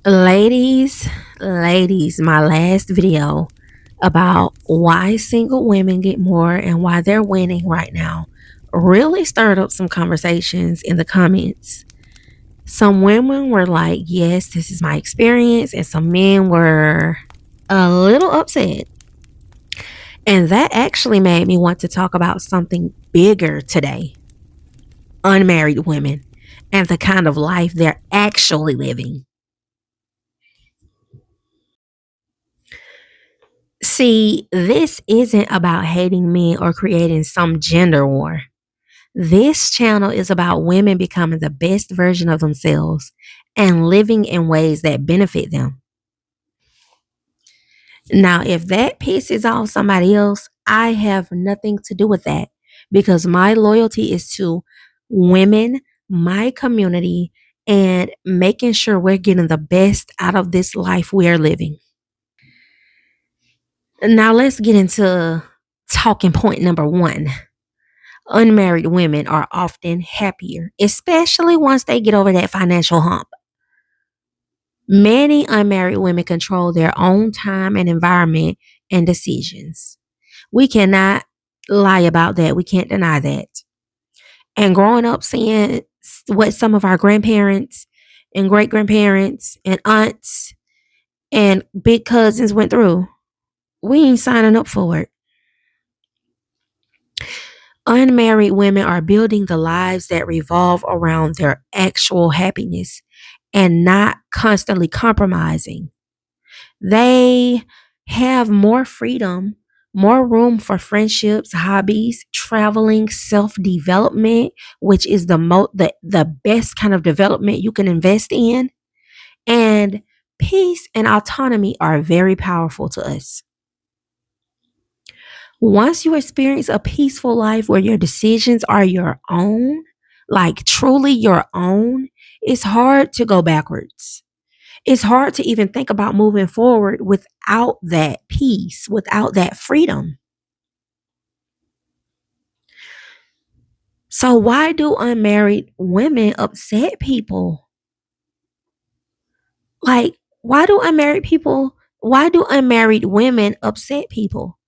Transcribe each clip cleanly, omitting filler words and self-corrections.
Ladies, my last video about why single women get more and why they're winning right now really stirred up some conversations in the comments. Some women were like, yes, this is my experience, and some men were a little upset. And that actually made me want to talk about something bigger today: unmarried women and the kind of life they're actually living. See, this isn't about hating men or creating some gender war. This channel is about women becoming the best version of themselves and living in ways that benefit them. Now, if that pisses off somebody else, I have nothing to do with that because my loyalty is to women, my community, and making sure we're getting the best out of this life we are living. Now, let's get into talking point number one. Unmarried women are often happier, especially once they get over that financial hump. Many unmarried women control their own time and environment and decisions. We cannot lie about that. We can't deny that. And growing up seeing what some of our grandparents and great grandparents and aunts and big cousins went through, we ain't signing up for it. Unmarried women are building the lives that revolve around their actual happiness and not constantly compromising. They have more freedom, more room for friendships, hobbies, traveling, self-development, which is the best kind of development you can invest in, and peace and autonomy are very powerful to us. Once you experience a peaceful life where your decisions are your own, like truly your own, it's hard to go backwards. It's hard to even think about moving forward without that peace, without that freedom. So, why do unmarried women upset people? Like, why do unmarried women upset people?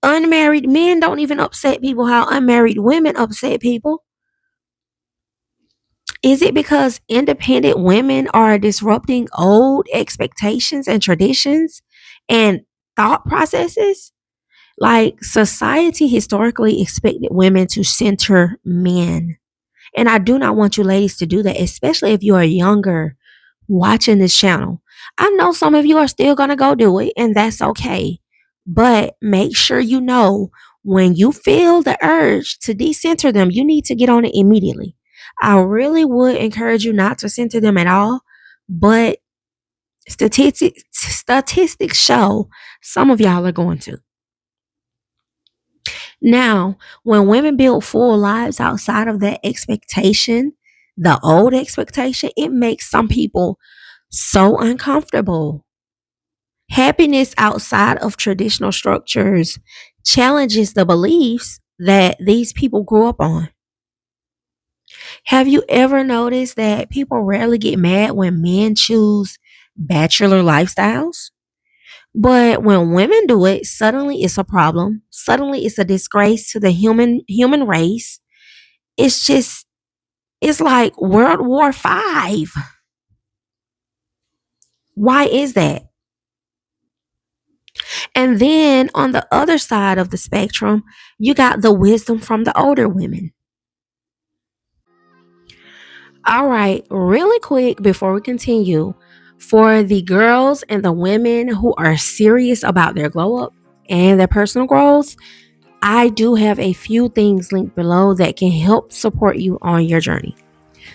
Unmarried men don't even upset people how unmarried women upset people. Is it because independent women are disrupting old expectations and traditions and thought processes? Like society historically expected women to center men. And I do not want you ladies to do that, especially if you are younger watching this channel. I know some of you are still going to go do it, and that's okay. But make sure you know when you feel the urge to decenter them, you need to get on it immediately. I really would encourage you not to center them at all, but statistics show some of y'all are going to. Now, when women build full lives outside of that expectation, the old expectation, it makes some people so uncomfortable. Happiness outside of traditional structures challenges the beliefs that these people grew up on. Have you ever noticed that people rarely get mad when men choose bachelor lifestyles? But when women do it, suddenly it's a problem. Suddenly it's a disgrace to the human race. It's just it's like World War Five. Why is that? And then on the other side of the spectrum, you got the wisdom from the older women. All right, really quick before we continue, for the girls and the women who are serious about their glow up and their personal growth, I do have a few things linked below that can help support you on your journey.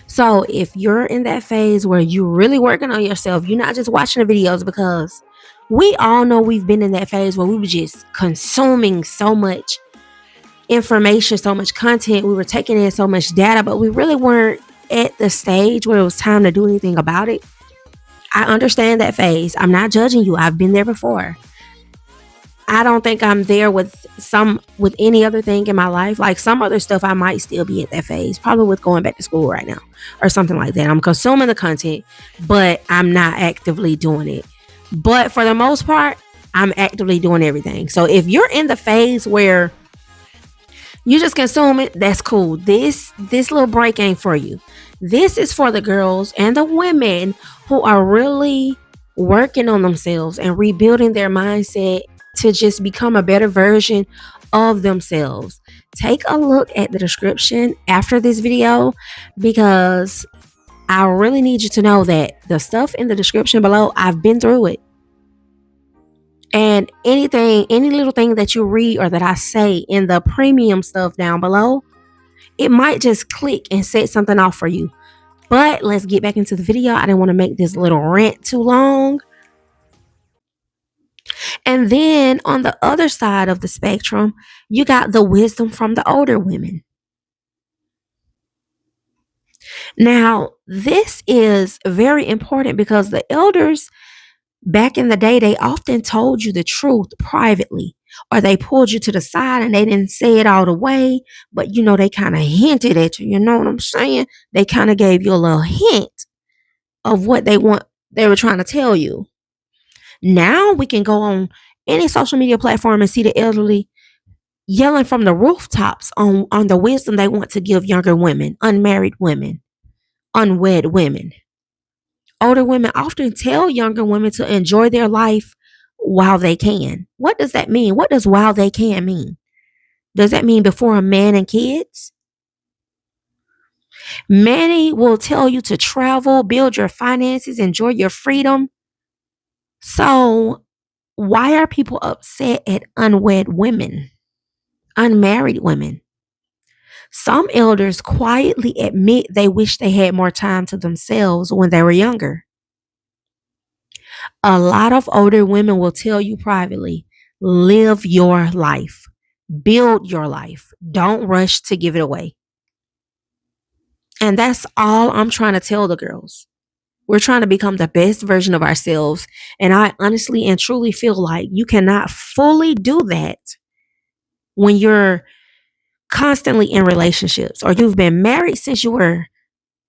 So if you're in that phase where you're really working on yourself, you're not just watching the videos, because we all know we've been in that phase where we were just consuming so much information, so much content, we were taking in so much data, but we really weren't at the stage where it was time to do anything about it. I understand that phase. I'm not judging you. I've been there before. I don't think I'm there with any other thing in my life. Like some other stuff, I might still be at that phase, probably with going back to school right now or something like that. I'm consuming the content, but I'm not actively doing it. But for the most part, I'm actively doing everything. So if you're in the phase where you just consume it, that's cool. This little break ain't for you. This is for the girls and the women who are really working on themselves and rebuilding their mindset to just become a better version of themselves. Take a look at the description after this video because I really need you to know that the stuff in the description below, I've been through it. And any little thing that you read or that I say in the premium stuff down below, it might just click and set something off for you. But let's get back into the video. I didn't want to make this little rant too long. And then on the other side of the spectrum, you got the wisdom from the older women. Now, this is very important because the elders back in the day, they often told you the truth privately, or they pulled you to the side and they didn't say it all the way, but they kind of hinted at you. You know what I'm saying? They kind of gave you a little hint of what they were trying to tell you. Now we can go on any social media platform and see the elderly yelling from the rooftops on the wisdom they want to give younger women, unmarried women, unwed women. Older women often tell younger women to enjoy their life while they can. What does that mean? What does while they can mean? Does that mean before a man and kids? Many will tell you to travel, build your finances, enjoy your freedom. So, why are people upset at unwed women, unmarried women? Some elders quietly admit they wish they had more time to themselves when they were younger. A lot of older women will tell you privately, live your life, build your life. Don't rush to give it away. And that's all I'm trying to tell the girls. We're trying to become the best version of ourselves. And I honestly and truly feel like you cannot fully do that when you're constantly in relationships or you've been married since you were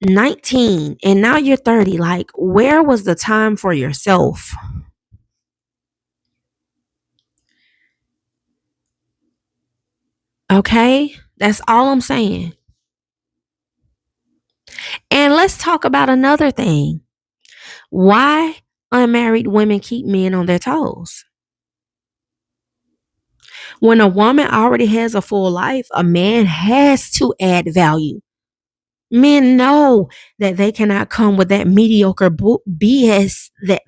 19 and now you're 30. Like, where was the time for yourself? Okay? That's all I'm saying. And let's talk about another thing. Why unmarried women keep men on their toes? When a woman already has a full life, a man has to add value. Men know that they cannot come with that mediocre BS that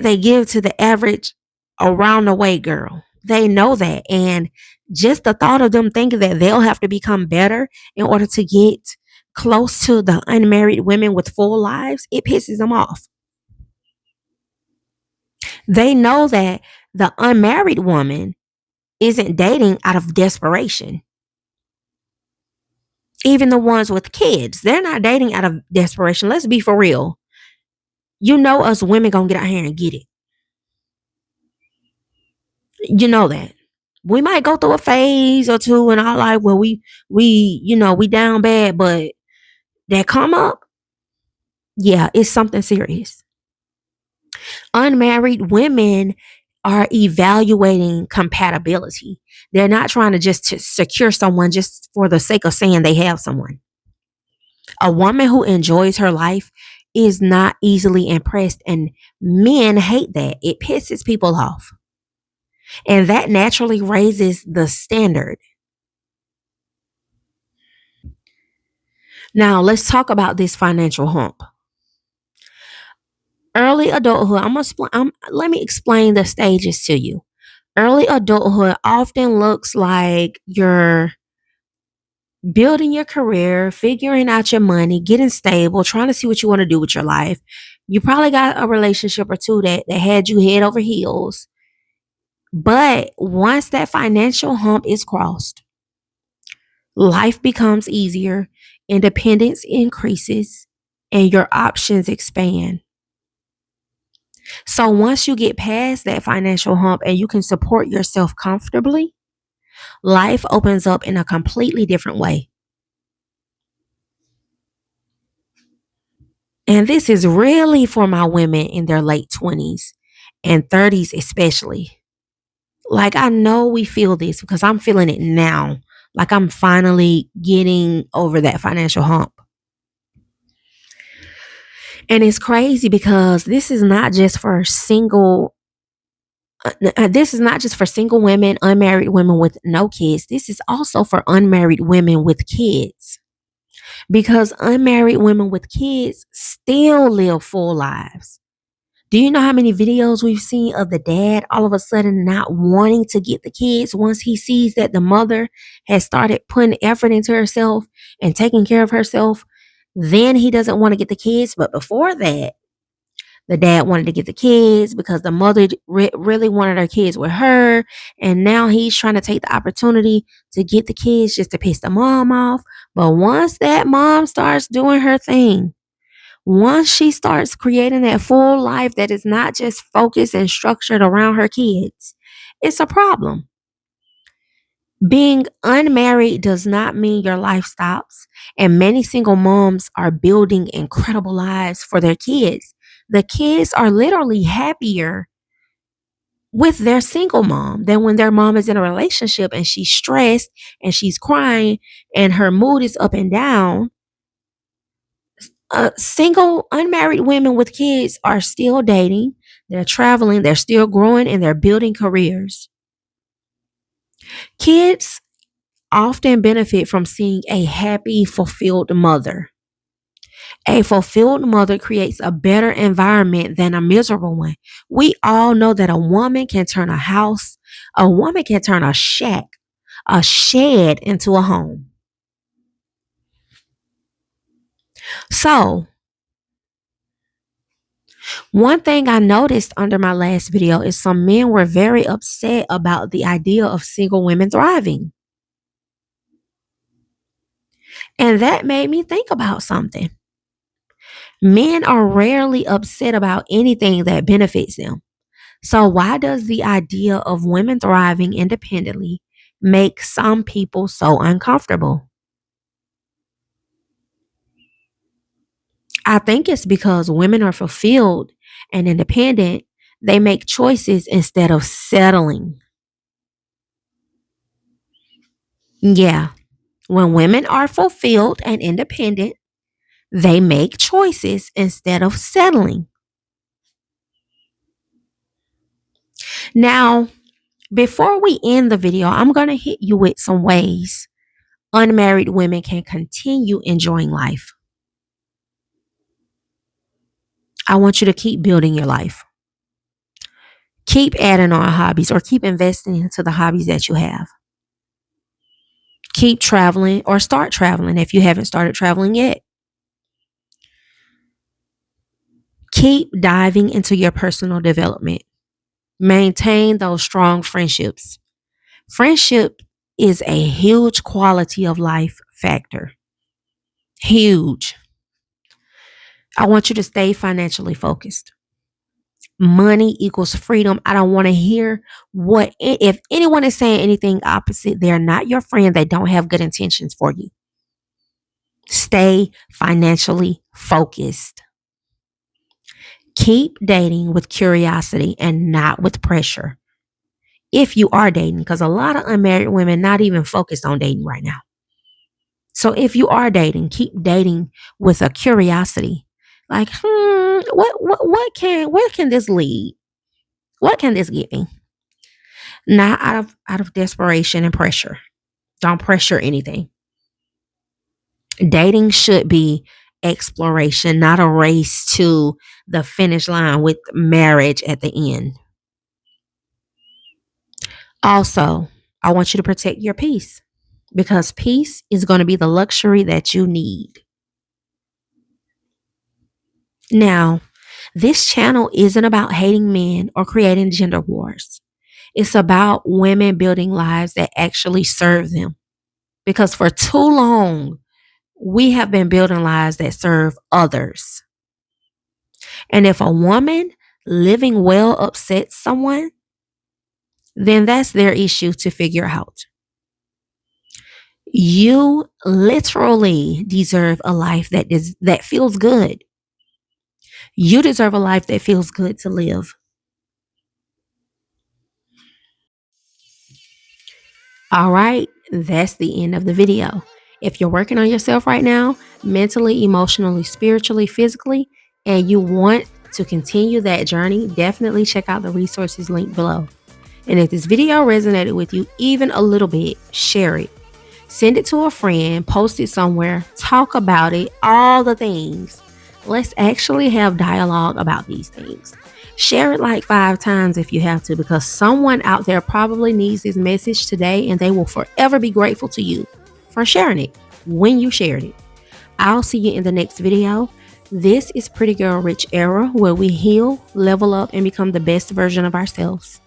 they give to the average around the way girl. They know that. And just the thought of them thinking that they'll have to become better in order to get close to the unmarried women with full lives, it pisses them off. They know that the unmarried woman isn't dating out of desperation. Even the ones with kids, they're not dating out of desperation. Let's be for real. You know us women gonna get out here and get it. You know that. We might go through a phase or two and all like, well, we down bad, but that come up, yeah, it's something serious. Unmarried women are evaluating compatibility. They're not trying to just to secure someone just for the sake of saying they have someone. A woman who enjoys her life is not easily impressed, and men hate that. It pisses people off. And that naturally raises the standard. Now, let's talk about this financial hump. Early adulthood, let me explain the stages to you. Early adulthood often looks like you're building your career, figuring out your money, getting stable, trying to see what you want to do with your life. You probably got a relationship or two that had you head over heels. But once that financial hump is crossed, life becomes easier, independence increases, and your options expand. So once you get past that financial hump and you can support yourself comfortably, life opens up in a completely different way. And this is really for my women in their late 20s and 30s, especially. Like, I know we feel this because I'm feeling it now. Like, I'm finally getting over that financial hump. And it's crazy because this is not just for single women, unmarried women with no kids. This is also for unmarried women with kids. Because unmarried women with kids still live full lives. Do you know how many videos we've seen of the dad all of a sudden not wanting to get the kids once he sees that the mother has started putting effort into herself and taking care of herself? Then he doesn't want to get the kids. But before that, the dad wanted to get the kids because the mother really wanted her kids with her. And now he's trying to take the opportunity to get the kids just to piss the mom off. But once that mom starts doing her thing, once she starts creating that full life that is not just focused and structured around her kids, it's a problem. Being unmarried does not mean your life stops, and many single moms are building incredible lives for their kids. The kids are literally happier with their single mom than when their mom is in a relationship and she's stressed and she's crying and her mood is up and down. Single unmarried women with kids are still dating, they're traveling, they're still growing, and they're building careers. Kids often benefit from seeing a happy, fulfilled mother. A fulfilled mother creates a better environment than a miserable one. We all know that a woman can turn a woman can turn a shack, a shed into a home. So, one thing I noticed under my last video is some men were very upset about the idea of single women thriving. And that made me think about something. Men are rarely upset about anything that benefits them. So, why does the idea of women thriving independently make some people so uncomfortable? I think it's because women are fulfilled and independent. They make choices instead of settling. Yeah, when women are fulfilled and independent, they make choices instead of settling. Now, before we end the video, I'm going to hit you with some ways unmarried women can continue enjoying life. I want you to keep building your life. Keep adding on hobbies or keep investing into the hobbies that you have. Keep traveling or start traveling if you haven't started traveling yet. Keep diving into your personal development. Maintain those strong friendships. Friendship is a huge quality of life factor. Huge. I want you to stay financially focused. Money equals freedom. I don't want to hear if anyone is saying anything opposite, they're not your friend. They don't have good intentions for you. Stay financially focused. Keep dating with curiosity and not with pressure. If you are dating, because a lot of unmarried women not even focused on dating right now. So if you are dating, keep dating with a curiosity. Like, where can this lead? What can this get me? Not out of desperation and pressure. Don't pressure anything. Dating should be exploration, not a race to the finish line with marriage at the end. Also, I want you to protect your peace because peace is going to be the luxury that you need. Now, this channel isn't about hating men or creating gender wars. It's about women building lives that actually serve them. Because for too long, we have been building lives that serve others. And if a woman living well upsets someone, then that's their issue to figure out. You literally deserve a life that feels good. You deserve a life that feels good to live. All right, that's the end of the video. If you're working on yourself right now, mentally, emotionally, spiritually, physically, and you want to continue that journey, definitely check out the resources linked below. And if this video resonated with you even a little bit, share it. Send it to a friend, post it somewhere, talk about it, all the things. Let's actually have dialogue about these things. Share it like 5 times if you have to, because someone out there probably needs this message today and they will forever be grateful to you for sharing it when you shared it. I'll see you in the next video. This is Pretty Girl Rich Era, where we heal, level up, and become the best version of ourselves.